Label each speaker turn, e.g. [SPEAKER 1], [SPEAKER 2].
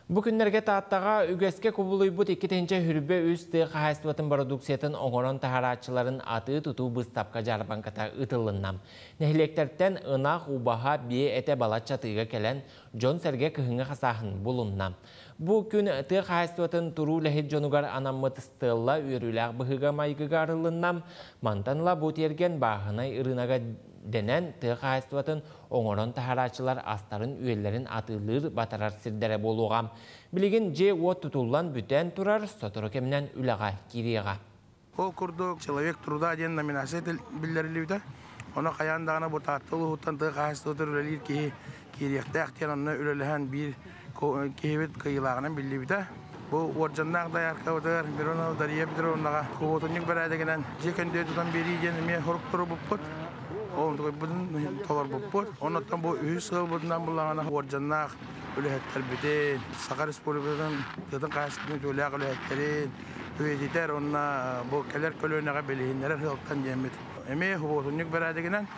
[SPEAKER 1] Bu günlerge taattağa ügeske kubuluybut 2. hürbe üstü қағайстыватын продукциятын оңорон тахарачыларын аты тұту бұстапқа жарбанката ұтылыннам. Нехлектерттен ынақ убаға бие әте балатчатыға келен Джон Серге кыхыңы қасағын бұлыннам. Бұл күн ты қағайстыватын тұру ләхет жонугар анаммытыстылла үйріләқ бұхыға майгыға арылыннам. Мантанла бұт ерген бағынай ырынаға денен ты қағайстыватын оңорон тахарачылар астарын үйелерін атылыр батарар сирдері болуғам. Білеген же от тұтулан бүтен тұрар сотыры кемнен үліға кириға.
[SPEAKER 2] Ол күрді человек труда ден номинация білдерілі Оны қаяндағына бұл таттылы ұттан ты қағайстыватын үлелер керекті әқтен онына үлеліген бір кейбет қиылағынан білді біті. Бұл оржаннақ дайарқа өтір, бір оны дария бітір оныға. Көғытынық бір әдегінен жекенде тұтан бері ден мен құрып тұры бұппыт. Оғын бұдың толар бұппыт. Онықтан бұл үй сығыл бұдынан бұлағына оржаннақ үләттер бітен. Сақар республикадан тұтын қағайстыватын үләқ үләттерін өйететер. Онына бұл кәлер көлөнеға белейінлері ғылықтан жемет. Әме көғытынық бір әдегінен